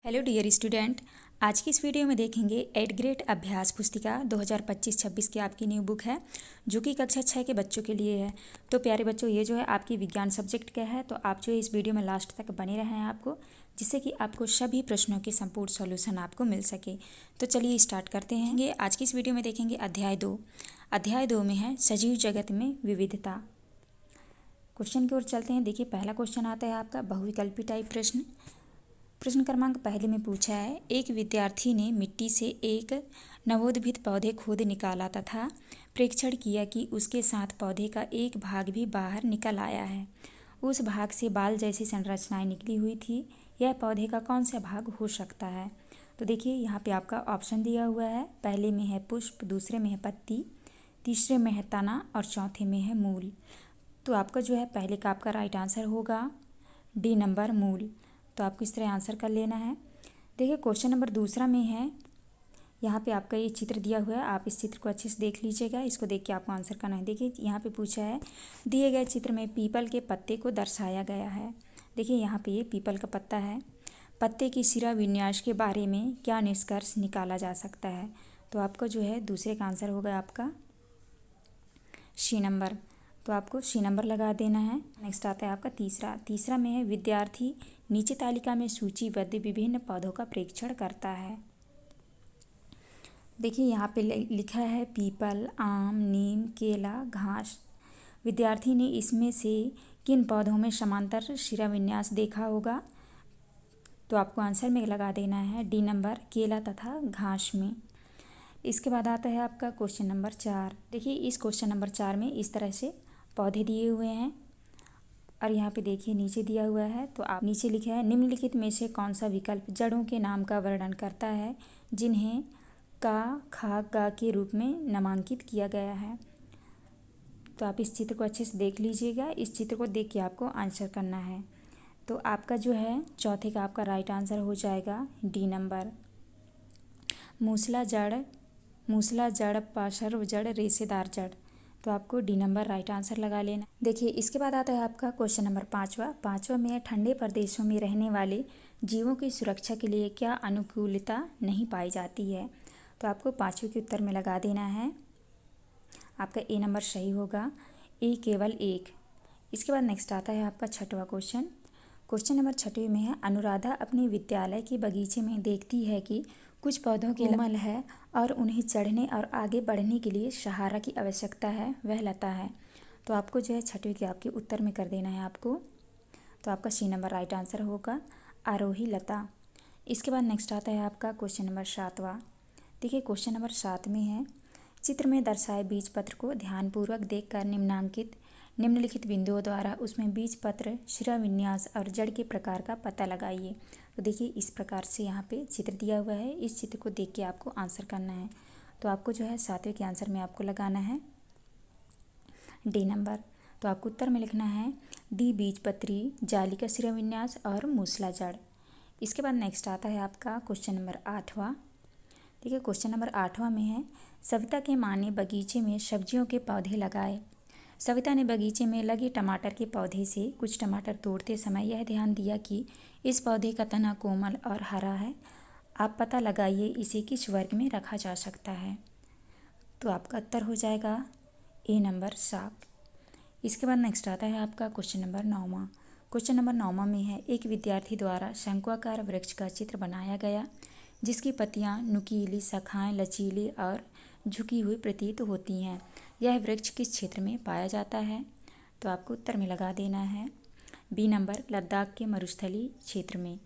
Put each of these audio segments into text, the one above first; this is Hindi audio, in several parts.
Hello dear student. आज की इस वीडियो में देखेंगे 8th ग्रेड अभ्यास पुस्तिका 2025-26 की आपकी न्यू बुक है जो कि कक्षा 6 के बच्चों के लिए है। तो प्यारे बच्चों, ये जो है आपकी विज्ञान सब्जेक्ट का है, तो आप जो है इस वीडियो में लास्ट तक बने रहे हैं आपको, जिससे कि आपको सभी प्रश्नों के संपूर्ण सॉल्यूशन आपको मिल सके। तो चलिए स्टार्ट करते हैं। ये आज की इस वीडियो में देखेंगे अध्याय 2। अध्याय 2 में है सजीव जगत में विविधता। क्वेश्चन की ओर चलते हैं। देखिए, पहला क्वेश्चन आता है आपका बहुविकल्पी टाइप प्रश्न। प्रश्न क्रमांक पहले में पूछा है, एक विद्यार्थी ने मिट्टी से एक नवोद्भित पौधे खोद निकाला तथा प्रेक्षण किया कि उसके साथ पौधे का एक भाग भी बाहर निकल आया है। उस भाग से बाल जैसी संरचनाएं निकली हुई थी। यह पौधे का कौन सा भाग हो सकता है? तो देखिए, यहाँ पे आपका ऑप्शन दिया हुआ है। पहले में है पुष्प, दूसरे में है पत्ती, तीसरे में है तना और चौथे में है मूल। तो आपका जो है पहले का आपका राइट आंसर होगा डी नंबर, मूल। तो आपको इस तरह आंसर कर लेना है। देखिए, क्वेश्चन नंबर दूसरा में है, यहाँ पे आपका ये चित्र दिया हुआ है। आप इस चित्र को अच्छे से देख लीजिएगा। इसको देख के आपको आंसर करना है। देखिए, यहाँ पे पूछा है, दिए गए चित्र में पीपल के पत्ते को दर्शाया गया है। देखिए, यहाँ पे ये पीपल का पत्ता है। पत्ते की शिरा विन्यास के बारे में क्या निष्कर्ष निकाला जा सकता है? तो आपका जो है दूसरे का आंसर होगा आपका सी नंबर। तो आपको सी नंबर लगा देना है। नेक्स्ट आता है आपका तीसरा में है, विद्यार्थी नीचे तालिका में सूचीबद्ध विभिन्न पौधों का प्रेक्षण करता है। देखिए, यहाँ पे लिखा है पीपल, आम, नीम, केला, घास। विद्यार्थी ने इसमें से किन पौधों में समांतर शिरा विन्यास देखा होगा? तो आपको आंसर में लगा देना है डी नंबर, केला तथा घास में। इसके बाद आता है आपका क्वेश्चन नंबर 4। देखिए, इस क्वेश्चन नंबर 4 में इस तरह से पौधे दिए हुए हैं और यहाँ पे देखिए नीचे दिया हुआ है। तो आप नीचे लिखा है, निम्नलिखित में से कौन सा विकल्प जड़ों के नाम का वर्णन करता है जिन्हें का, खा, गा के रूप में नामांकित किया गया है? तो आप इस चित्र को अच्छे से देख लीजिएगा। इस चित्र को देख के आपको आंसर करना है। तो आपका जो है चौथे का आपका राइट आंसर हो जाएगा डी नंबर, मूसला जड़, पार्श्व जड़, रेशेदार जड़। तो आपको डी नंबर राइट आंसर लगा लेना। देखिए, इसके बाद आता है आपका क्वेश्चन नंबर 5वां में है, ठंडे प्रदेशों में रहने वाले जीवों की सुरक्षा के लिए क्या अनुकूलता नहीं पाई जाती है? तो आपको 5वें के उत्तर में लगा देना है। आपका ए नंबर सही होगा, ए केवल एक। इसके बाद नेक्स्ट आता है आपका 6वां क्वेश्चन। क्वेश्चन नंबर 6वें में है, अनुराधा अपने विद्यालय के बगीचे में देखती है कि कुछ पौधों की कोमल है और उन्हें चढ़ने और आगे बढ़ने के लिए सहारा की आवश्यकता है, वह लता है। तो आपको जो है 6वीं के आपके उत्तर में कर देना है आपको। तो आपका सी नंबर राइट आंसर होगा, आरोही लता। इसके बाद नेक्स्ट आता है आपका क्वेश्चन नंबर 7वां। देखिए, क्वेश्चन नंबर 7 में है, चित्र में दर्शाए बीज पत्र को ध्यानपूर्वक देखकर निम्नलिखित बिंदुओं द्वारा उसमें बीज पत्र, शिरा विन्यास और जड़ के प्रकार का पता लगाइए। तो देखिए, इस प्रकार से यहाँ पे चित्र दिया हुआ है। इस चित्र को देख के आपको आंसर करना है। तो आपको जो है 7वें के आंसर में आपको लगाना है डी नंबर। तो आपको उत्तर में लिखना है डी, बीजपत्री, जाली का शिरा विन्यास और मूसला जड़। इसके बाद नेक्स्ट आता है आपका क्वेश्चन नंबर 8वां। देखिए, क्वेश्चन नंबर 8वां में है, सविता के माँ ने बगीचे में सब्जियों के पौधे लगाए। सविता ने बगीचे में लगे टमाटर के पौधे से कुछ टमाटर तोड़ते समय यह ध्यान दिया कि इस पौधे का तना कोमल और हरा है। आप पता लगाइए इसे किस वर्ग में रखा जा सकता है? तो आपका उत्तर हो जाएगा ए नंबर, साग। इसके बाद नेक्स्ट आता है आपका क्वेश्चन नंबर 9वां। क्वेश्चन नंबर 9वां में है, एक विद्यार्थी द्वारा शंक्वाकार वृक्ष का चित्र बनाया गया जिसकी पत्तियां नुकीली, शाखाएं लचीली और झुकी हुई प्रतीत होती हैं। यह वृक्ष किस क्षेत्र में पाया जाता है? तो आपको उत्तर में लगा देना है बी नंबर, लद्दाख के मरुस्थलीय क्षेत्र में।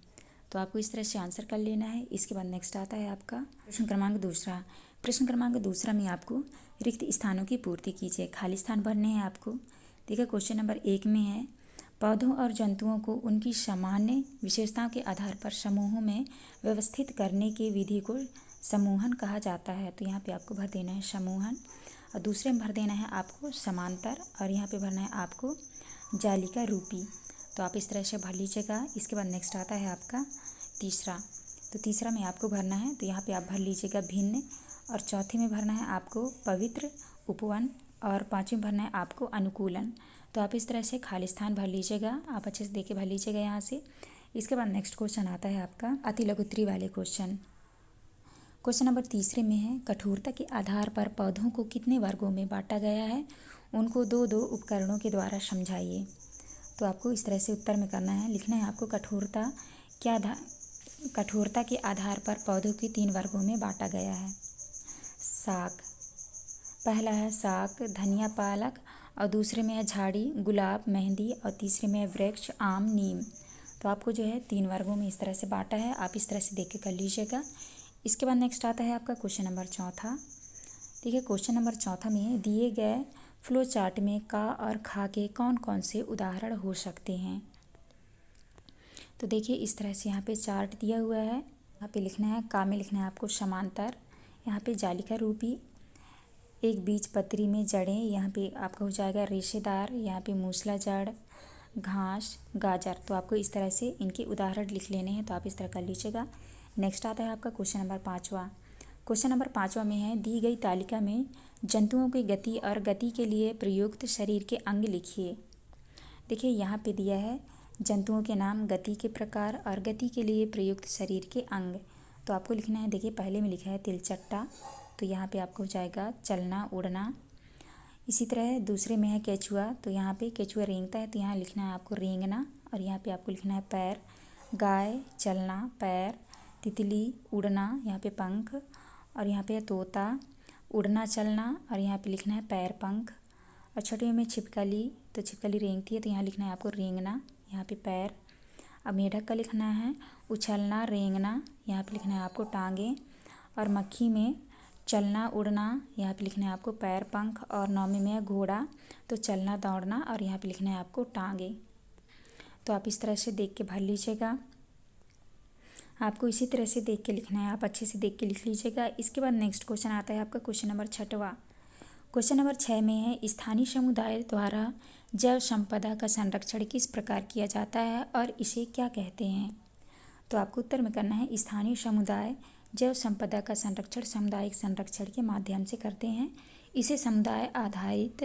तो आपको इस तरह से आंसर कर लेना है। इसके बाद नेक्स्ट आता है आपका प्रश्न क्रमांक दूसरा। प्रश्न क्रमांक दूसरा में आपको रिक्त स्थानों की पूर्ति कीजिए, खाली स्थान भरने हैं आपको। देखिए, क्वेश्चन नंबर 1 में है, पौधों और जंतुओं को उनकी सामान्य विशेषताओं के आधार पर समूहों में व्यवस्थित करने की विधि को समूहन कहा जाता है। तो यहाँ पे आपको भर देना है समूहन, और दूसरे में भर देना है आपको समांतर, और यहाँ पे भरना है आपको जालिका रूपी। तो आप इस तरह से भर लीजिएगा। इसके बाद नेक्स्ट आता है आपका तीसरा। तो तीसरा में आपको भरना है, तो यहाँ पे आप भर लीजिएगा भिन्न, और चौथे में भरना है आपको पवित्र, उपवन, और 5वें भरना है आपको अनुकूलन। तो आप इस तरह से खाली स्थान भर लीजिएगा। आप अच्छे से देख के भर लीजिएगा यहाँ से। इसके बाद नेक्स्ट क्वेश्चन आता है आपका अति लघुत्तरी वाले क्वेश्चन। क्वेश्चन नंबर 3 में है, कठोरता के आधार पर पौधों को कितने वर्गों में बांटा गया है, उनको दो दो उपकरणों के द्वारा समझाइए। तो आपको इस तरह से उत्तर में करना है, लिखना है आपको कठोरता के आधार पर पौधों की 3 वर्गों में बांटा गया है। साग, पहला है साग, धनिया, पालक, और दूसरे में है झाड़ी, गुलाब, मेहंदी, और तीसरे में है वृक्ष, आम, नीम। तो आपको जो है 3 वर्गों में इस तरह से बांटा है, आप इस तरह से देख के कर लीजिएगा। इसके बाद नेक्स्ट आता है आपका क्वेश्चन नंबर 4। देखिए क्वेश्चन नंबर 4 में दिए गए फ्लो चार्ट में का और खा के कौन कौन से उदाहरण हो सकते हैं। तो देखिए इस तरह से यहाँ पे चार्ट दिया हुआ है। यहाँ पे लिखना है, का में लिखना है आपको समांतर, यहाँ पे जालिका रूपी, एक बीज पत्री में जड़ें, यहाँ पे आपका हो जाएगा रेशेदार, यहाँ पे मूसला जड़, घास, गाजर। तो आपको इस तरह से इनके उदाहरण लिख लेने हैं, तो आप इस तरह कर लीजिएगा। नेक्स्ट आता है आपका क्वेश्चन नंबर 5। क्वेश्चन नंबर 5 में है, दी गई तालिका में जंतुओं की गति और गति के लिए प्रयुक्त शरीर के अंग लिखिए। देखिए यहाँ पे दिया है जंतुओं के नाम, गति के प्रकार और गति के लिए प्रयुक्त शरीर के अंग। तो आपको लिखना है, देखिए पहले में लिखा है तिलचट्टा, तो यहाँ पे आपको हो जाएगा चलना, उड़ना। इसी तरह दूसरे में है केचुआ, तो यहाँ पे केचुआ रेंगता है, तो यहाँ लिखना है आपको रेंगना, और यहाँ पे आपको लिखना है पैर। गाय, चलना, पैर। तितली, उड़ना, यहाँ पे पंख, और यहाँ पे तोता, उड़ना, चलना, और यहाँ पे लिखना है पैर, पंख। और छठवें में छिपकली, तो छिपकली रेंगती है, तो यहाँ लिखना है आपको रेंगना, यहाँ पे पैर। अब मेढक का लिखना है उछलना, रेंगना, यहाँ पे लिखना है आपको टांगे। और मक्खी में चलना, उड़ना, यहाँ पे लिखना है आपको पैर, पंख। और 9वें में है घोड़ा, तो चलना, दौड़ना, और यहाँ पे लिखना है आपको टांगे। तो आप इस तरह से देख के भर लीजिएगा। आपको इसी तरह से देख के लिखना है, आप अच्छे से देख के लिख लीजिएगा। इसके बाद नेक्स्ट क्वेश्चन आता है आपका क्वेश्चन नंबर 6। क्वेश्चन नंबर 6 में है, स्थानीय समुदाय द्वारा जैव संपदा का संरक्षण किस प्रकार किया जाता है और इसे क्या कहते हैं। तो आपको उत्तर में करना है, स्थानीय समुदाय जैव संपदा का संरक्षण सामुदायिक संरक्षण के माध्यम से करते हैं, इसे समुदाय आधारित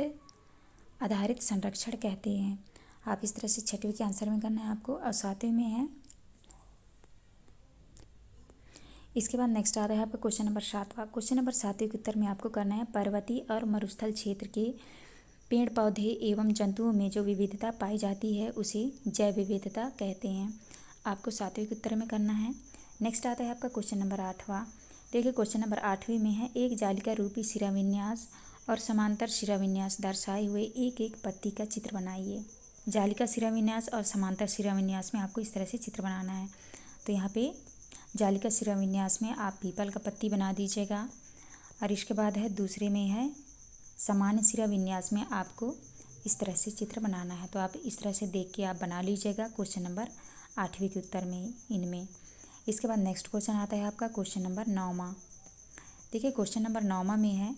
संरक्षण कहते हैं। आप इस तरह से 6वीं के आंसर में करना है आपको। और 7वें में है, इसके बाद नेक्स्ट आ रहा है आपका क्वेश्चन नंबर 7। क्वेश्चन नंबर 7 के उत्तर में आपको करना है, पर्वतीय और मरुस्थल क्षेत्र के पेड़ पौधे एवं जंतुओं में जो विविधता पाई जाती है उसे जैव विविधता कहते हैं। आपको 7वें के उत्तर में करना है। नेक्स्ट आता है आपका क्वेश्चन नंबर 8। देखिए क्वेश्चन नंबर 8वें में है, एक जालिका रूपी शिराविन्यास और समांतर शिराविन्यास दर्शाए हुए एक एक पत्ती का चित्र बनाइए। जालिका शिराविन्यास और समांतर शिराविन्यास में आपको इस तरह से चित्र बनाना है। तो यहाँ पे जालिका शिराविन्यास में आप पीपल का पत्ती बना दीजिएगा, और इसके बाद है दूसरे में है सामान्य शिराविन्यास में आपको इस तरह से चित्र बनाना है। तो आप इस तरह से देख के आप बना लीजिएगा क्वेश्चन नंबर 8वें के उत्तर में इनमें। इसके बाद नेक्स्ट क्वेश्चन आता है आपका क्वेश्चन नंबर 9। देखिए क्वेश्चन नंबर 9 में है,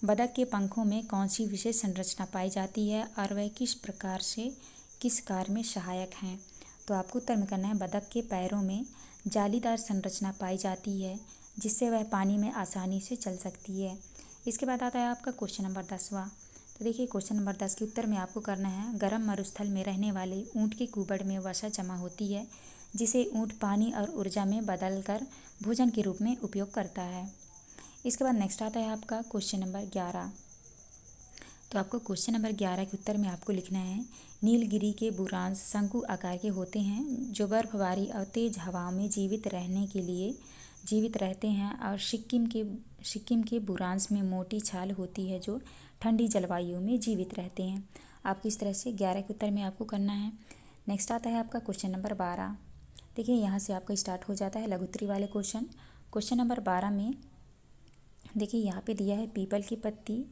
बतख के पंखों में कौन सी विशेष संरचना पाई जाती है और वह किस प्रकार से किस कार्य में सहायक हैं। तो आपको उत्तर में करना है, बतख के पैरों में जालीदार संरचना पाई जाती है जिससे वह पानी में आसानी से चल सकती है। इसके बाद आता है आपका क्वेश्चन नंबर 10। तो देखिए क्वेश्चन नंबर 10 के उत्तर में आपको करना है, गर्म मरुस्थल में रहने वाले ऊँट के कुबड़ में वसा जमा होती है जिसे ऊँट पानी और ऊर्जा में बदलकर भोजन के रूप में उपयोग करता है। इसके बाद नेक्स्ट आता है आपका क्वेश्चन नंबर 11। तो आपको क्वेश्चन नंबर 11 के उत्तर में आपको लिखना है, नीलगिरी के बुरांश शंकु आकार के होते हैं जो बर्फबारी और तेज हवाओं में जीवित रहते हैं, और सिक्किम के बुरांश में मोटी छाल होती है जो ठंडी जलवायु में जीवित रहते हैं। आपको इस तरह से 11 के उत्तर में आपको करना है। नेक्स्ट आता है आपका क्वेश्चन नंबर 12। देखिए यहाँ से आपका स्टार्ट हो जाता है लघुत्तरी वाले क्वेश्चन। क्वेश्चन नंबर 12 में देखिए यहाँ पे दिया है पीपल की पत्ती,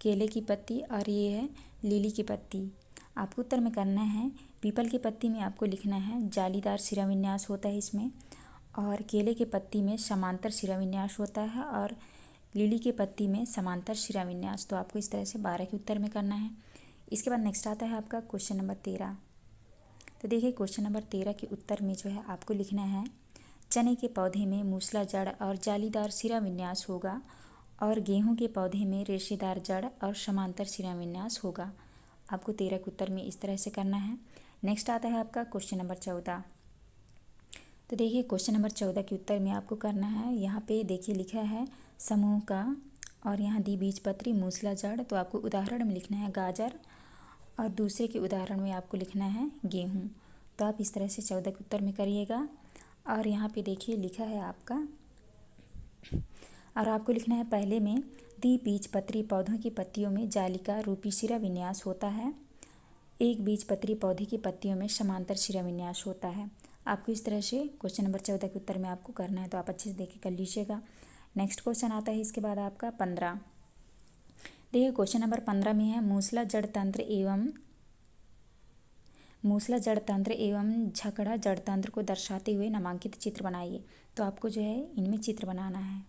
केले की पत्ती और ये है लीली की पत्ती। आपको उत्तर में करना है, पीपल की पत्ती में आपको लिखना है जालीदार शिराविन्यास होता है इसमें, और केले के पत्ती में समांतर शिराविन्यास होता है, और लीली के पत्ती में समांतर शिराविन्यास। तो आपको इस तरह से 12 के उत्तर में करना है। इसके बाद नेक्स्ट आता है आपका क्वेश्चन नंबर 13। तो देखिए क्वेश्चन नंबर 13 के उत्तर में जो है आपको लिखना है, चने के पौधे में मूसला जड़ और जालीदार शिराविन्यास होगा और गेहूं के पौधे में रेशेदार जड़ और समांतर शिराविन्यास होगा। आपको 13 के उत्तर में इस तरह से करना है। नेक्स्ट आता है आपका क्वेश्चन नंबर 14। तो देखिए क्वेश्चन नंबर 14 के उत्तर में आपको करना है। यहाँ पे देखिए लिखा है समूह का और यहाँ दी बीजपत्री मूसला जड़। तो आपको उदाहरण में लिखना है गाजर और दूसरे के उदाहरण में आपको लिखना है गेहूँ। तो आप इस तरह से 14 के उत्तर में करिएगा। और यहाँ पे देखिए लिखा है आपका, और आपको लिखना है पहले में द्विबीजपत्री पौधों की पत्तियों में जालिका रूपी शिरा विन्यास होता है, एक बीजपत्री पौधे की पत्तियों में समांतर शिरा विन्यास होता है। आपको इस तरह से क्वेश्चन नंबर 14 के उत्तर में आपको करना है। तो आप अच्छे से देख के कर लीजिएगा। नेक्स्ट क्वेश्चन आता है इसके बाद आपका 15। देखिए क्वेश्चन नंबर 15 में है मूसला जड़ तंत्र एवं झकड़ा जड़ तंत्र को दर्शाते हुए नामांकित चित्र बनाइए। तो आपको जो है इनमें चित्र बनाना है।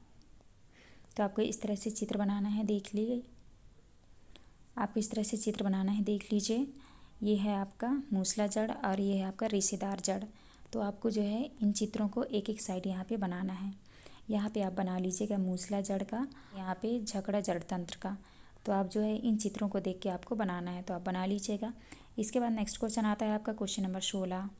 तो आपको इस तरह से चित्र बनाना है, देख लीजिए। आपको इस तरह से चित्र बनाना है, देख लीजिए। ये है आपका मूसला जड़ और ये है आपका रेशेदार जड़। तो आपको जो है इन चित्रों को एक एक साइड यहाँ पे बनाना है। यहाँ पे आप बना लीजिएगा मूसला जड़ का, यहाँ पे झकड़ा जड़ तंत्र का। तो आप जो है इन चित्रों को देख के आपको बनाना है, तो आप बना लीजिएगा। इसके बाद नेक्स्ट क्वेश्चन आता है आपका क्वेश्चन नंबर 16।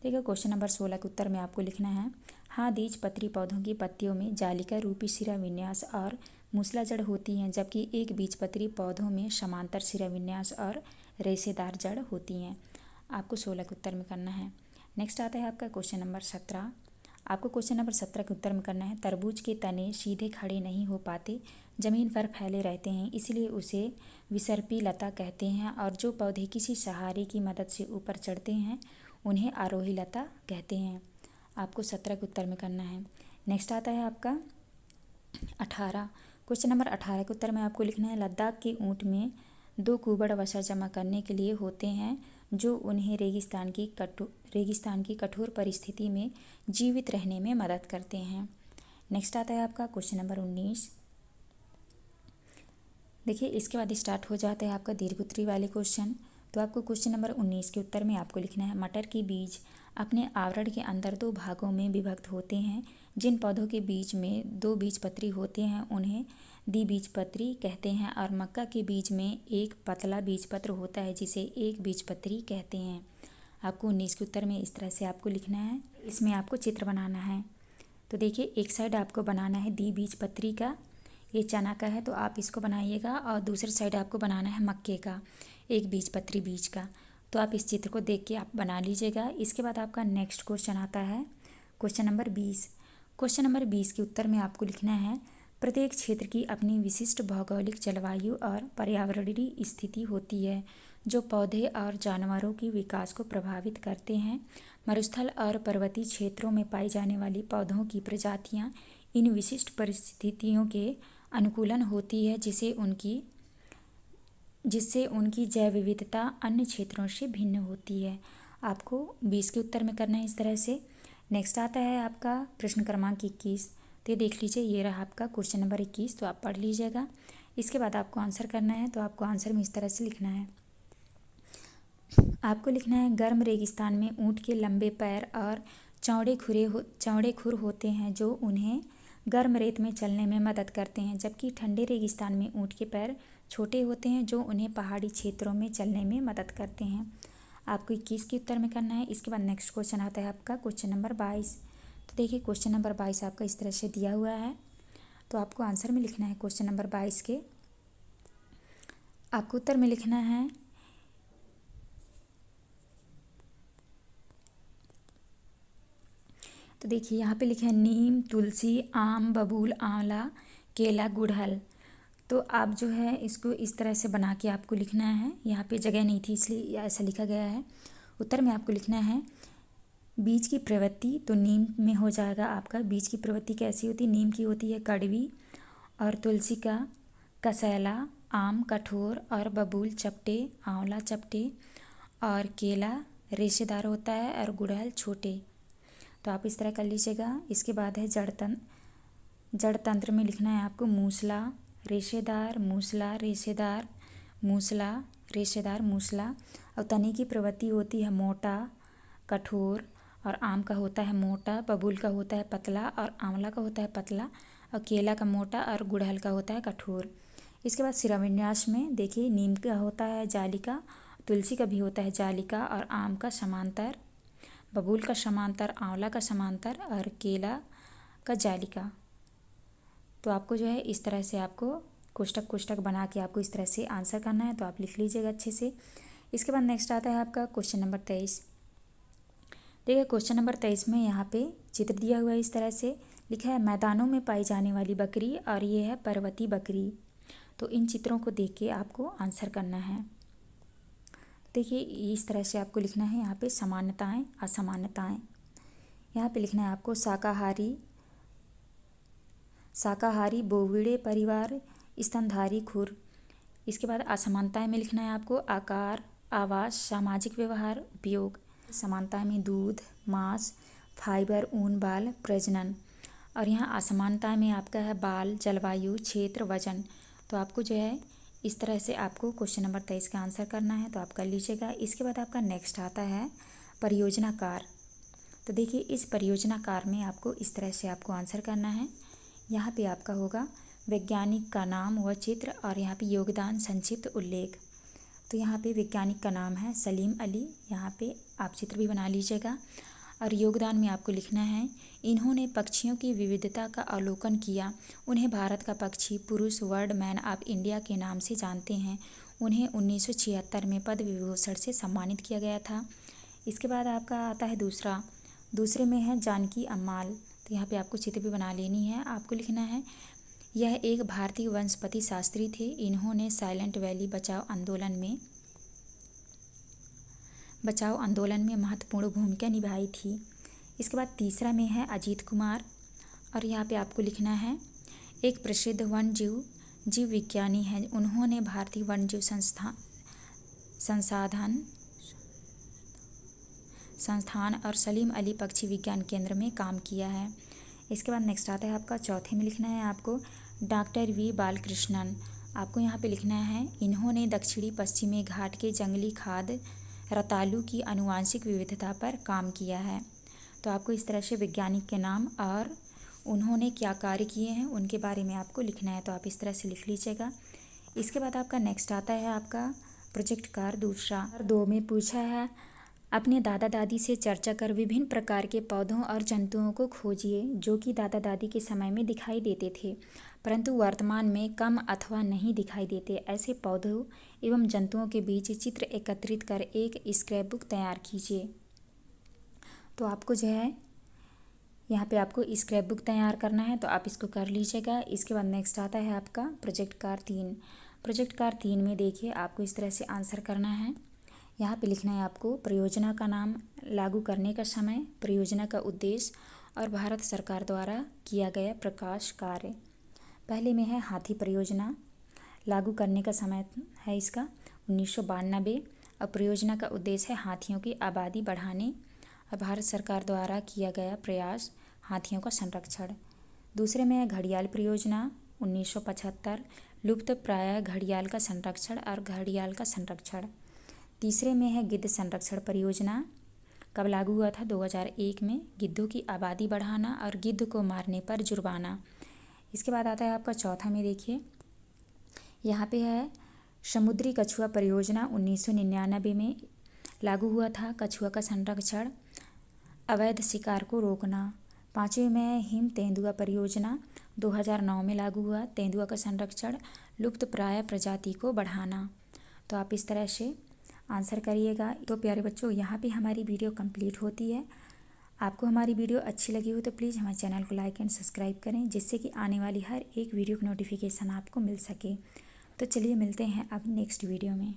देखिए क्वेश्चन नंबर 16 के उत्तर में आपको लिखना है हाँ बीजपत्री पौधों की पत्तियों में जालिका रूपी शिरा विन्यास और मूसला जड़ होती हैं, जबकि एक बीजपत्री पौधों में समांतर शिरा विन्यास और रेशेदार जड़ होती हैं। आपको 16 के उत्तर में करना है। नेक्स्ट आता है आपका क्वेश्चन नंबर 17। आपको क्वेश्चन नंबर 17 के उत्तर में करना है तरबूज के तने सीधे खड़े नहीं हो पाते, जमीन पर फैले रहते हैं, इसलिए उसे विसर्पी लता कहते हैं, और जो पौधे किसी सहारे की मदद से ऊपर चढ़ते हैं उन्हें आरोही लता कहते हैं। आपको 17 के उत्तर में करना है। नेक्स्ट आता है आपका 18। क्वेश्चन नंबर 18 के उत्तर में आपको लिखना है लद्दाख के ऊँट में 2 कुबड़ वसा जमा करने के लिए होते हैं, जो उन्हें रेगिस्तान की कठोर परिस्थिति में जीवित रहने में मदद करते हैं। नेक्स्ट आता है आपका क्वेश्चन नंबर 19। देखिए इसके बाद स्टार्ट हो जाता है आपका दीर्घोत्तरी वाले क्वेश्चन। तो आपको क्वेश्चन नंबर 19 के उत्तर में आपको लिखना है मटर के बीज अपने आवरण के अंदर 2 भागों में विभक्त होते हैं। जिन पौधों के बीज में 2 बीजपत्री होते हैं उन्हें द्विबीजपत्री कहते हैं, और मक्का के बीज में एक पतला बीजपत्र होता है जिसे एक बीजपत्री कहते हैं। आपको 19 के उत्तर में इस तरह से आपको लिखना है। इसमें आपको चित्र बनाना है। तो देखिए एक साइड आपको बनाना है द्विबीजपत्री का, ये चना का है तो आप इसको बनाइएगा, और दूसरी साइड आपको बनाना है मक्के का, एक बीजपत्री बीज का। तो आप इस चित्र को देख के आप बना लीजिएगा। इसके बाद आपका नेक्स्ट क्वेश्चन आता है क्वेश्चन नंबर 20। क्वेश्चन नंबर 20 के उत्तर में आपको लिखना है प्रत्येक क्षेत्र की अपनी विशिष्ट भौगोलिक जलवायु और पर्यावरणीय स्थिति होती है, जो पौधे और जानवरों के विकास को प्रभावित करते हैं। मरुस्थल और पर्वतीय क्षेत्रों में पाई जाने वाली पौधों की प्रजातियां इन विशिष्ट परिस्थितियों के अनुकूलन होती है, जिससे उनकी जैव विविधता अन्य क्षेत्रों से भिन्न होती है। आपको 20 के उत्तर में करना है इस तरह से। नेक्स्ट आता है आपका प्रश्न क्रमांक 21। तो ये देख लीजिए, ये रहा आपका क्वेश्चन नंबर 21। तो आप पढ़ लीजिएगा। इसके बाद आपको आंसर करना है। तो आपको आंसर में इस तरह से लिखना है। आपको लिखना है गर्म रेगिस्तान में ऊँट के लंबे पैर और चौड़े खुर होते हैं, जो उन्हें गर्म रेत में चलने में मदद करते हैं, जबकि ठंडे रेगिस्तान में ऊँट के पैर छोटे होते हैं, जो उन्हें पहाड़ी क्षेत्रों में चलने में मदद करते हैं। आपको 21 के उत्तर में करना है। इसके बाद नेक्स्ट क्वेश्चन आता है आपका क्वेश्चन नंबर 22। तो देखिए क्वेश्चन नंबर 22 आपका इस तरह से दिया हुआ है। तो आपको आंसर में लिखना है क्वेश्चन नंबर 22 के। आपको उत्तर में लिखना है तो देखिए यहाँ पे लिखा है नीम, तुलसी, आम, बबूल, आंवला, केला, गुड़हल। तो आप जो है इसको इस तरह से बना के आपको लिखना है। यहाँ पे जगह नहीं थी इसलिए ऐसा लिखा गया है। उत्तर में आपको लिखना है बीज की प्रवृत्ति। तो नीम में हो जाएगा आपका। बीज की प्रवृत्ति कैसी होती है? नीम की होती है कड़वी, और तुलसी का कसैला, आम कठोर, और बबूल चपटे, आंवला चपटे, और केला रेशेदार होता है, और गुड़हल छोटे। तो आप इस तरह कर लीजिएगा। इसके बाद है जड़ तंत्र में लिखना है आपको मूसला रेशेदार, मूसला रेशेदार, मूसला रेशेदार, मूसला। और तने की प्रवृत्ति होती है मोटा कठोर, और आम का होता है मोटा, बबूल का होता है पतला, और आंवला का होता है पतला, और केला का मोटा, और गुड़हल का होता है कठोर। इसके बाद शिराविन्यास में देखिए नीम का होता है जालिका, तुलसी का भी होता है जालिका, और आम का समांतर, बबूल का समांतर, आंवला का समांतर और केला का जालिका। तो आपको जो है इस तरह से आपको कोष्टक बना के आपको इस तरह से आंसर करना है। तो आप लिख लीजिएगा अच्छे से। इसके बाद नेक्स्ट आता है आपका क्वेश्चन नंबर 23। देखिए क्वेश्चन नंबर 23 में यहाँ पे चित्र दिया हुआ है, इस तरह से लिखा है मैदानों में पाई जाने वाली बकरी और ये है पर्वती बकरी। तो इन चित्रों को देख के आपको आंसर करना है। देखिए इस तरह से आपको लिखना है यहाँ पे समानताएं असमानताएं। यहाँ पे लिखना है आपको शाकाहारी बोविडे परिवार स्तनधारी खुर। इसके बाद असमानताएं में लिखना है आपको आकार, आवास, सामाजिक व्यवहार, उपयोग। समानताएं में दूध, मांस, फाइबर, ऊन, बाल, प्रजनन। और यहाँ असमानताएं में आपका है बाल, जलवायु, क्षेत्र, वजन। तो आपको जो है इस तरह से आपको क्वेश्चन नंबर 23 का आंसर करना है। तो आप कर लीजिएगा। इसके बाद आपका नेक्स्ट आता है परियोजना कार। तो देखिए इस परियोजना कार में आपको इस तरह से आपको आंसर करना है। यहाँ पे आपका होगा वैज्ञानिक का नाम व चित्र और यहाँ पे योगदान संक्षिप्त उल्लेख। तो यहाँ पे वैज्ञानिक का नाम है सलीम अली, यहाँ पे आप चित्र भी बना लीजिएगा। और योगदान में आपको लिखना है इन्होंने पक्षियों की विविधता का अवलोकन किया। उन्हें भारत का पक्षी पुरुष वर्ल्ड मैन ऑफ इंडिया के नाम से जानते हैं। उन्हें 1976 में पद्म विभूषण से सम्मानित किया गया था। इसके बाद आपका आता है दूसरे में है जानकी अम्माल। तो यहाँ पे आपको चित्र भी बना लेनी है। आपको लिखना है यह एक भारतीय वंशपति शास्त्री थे। इन्होंने साइलेंट वैली बचाओ आंदोलन में महत्वपूर्ण भूमिका निभाई थी। इसके बाद तीसरा में है अजीत कुमार। और यहाँ पे आपको लिखना है एक प्रसिद्ध जीव विज्ञानी हैं। उन्होंने भारतीय वन्यजीव संस्थान और सलीम अली पक्षी विज्ञान केंद्र में काम किया है। इसके बाद नेक्स्ट आता है आपका चौथे में लिखना है आपको डॉक्टर वी बालकृष्णन। आपको यहाँ पे लिखना है इन्होंने दक्षिणी पश्चिमी घाट के जंगली खाद रतालू की आनुवांशिक विविधता पर काम किया है। तो आपको इस तरह से वैज्ञानिक के नाम और उन्होंने क्या कार्य किए हैं उनके बारे में आपको लिखना है। तो आप इस तरह से लिख लीजिएगा। इसके बाद आपका नेक्स्ट आता है आपका प्रोजेक्ट कार दूसरा। 2 में पूछा है अपने दादा दादी से चर्चा कर विभिन्न प्रकार के पौधों और जंतुओं को खोजिए जो कि दादा दादी के समय में दिखाई देते थे परंतु वर्तमान में कम अथवा नहीं दिखाई देते। ऐसे पौधों एवं जंतुओं के बीच चित्र एकत्रित कर एक स्क्रैपबुक तैयार कीजिए। तो आपको जो है यहाँ पे आपको स्क्रैपबुक तैयार करना है। तो आप इसको कर लीजिएगा। इसके बाद नेक्स्ट आता है आपका प्रोजेक्ट कार 3। प्रोजेक्ट कार 3 में देखिए आपको इस तरह से आंसर करना है। यहाँ पे लिखना है आपको परियोजना का नाम, लागू करने का समय, परियोजना का उद्देश्य और भारत सरकार द्वारा किया गया प्रकाश कार्य। पहले में है हाथी परियोजना। लागू करने का समय है इसका 1992 और परियोजना का उद्देश्य है हाथियों की आबादी बढ़ाने और भारत सरकार द्वारा किया गया प्रयास हाथियों का संरक्षण। दूसरे में है घड़ियाल परियोजना 1975 लुप्त प्राय घड़ियाल का संरक्षण और घड़ियाल का संरक्षण। तीसरे में है गिद्ध संरक्षण परियोजना। कब लागू हुआ था? 2001 में। गिद्धों की आबादी बढ़ाना और गिद्ध को मारने पर जुर्माना। इसके बाद आता है आपका चौथा में देखिए यहाँ पे है समुद्री कछुआ परियोजना 1999 में लागू हुआ था। कछुआ का संरक्षण, अवैध शिकार को रोकना। पाँचवें में है हिम तेंदुआ परियोजना 2009 में लागू हुआ। तेंदुआ का संरक्षण, लुप्त प्राय प्रजाति को बढ़ाना। तो आप इस तरह से आंसर करिएगा। तो प्यारे बच्चों यहाँ पे हमारी वीडियो कंप्लीट होती है। आपको हमारी वीडियो अच्छी लगी हो तो प्लीज़ हमारे चैनल को लाइक एंड सब्सक्राइब करें जिससे कि आने वाली हर एक वीडियो की नोटिफिकेशन आपको मिल सके। तो चलिए मिलते हैं अब नेक्स्ट वीडियो में।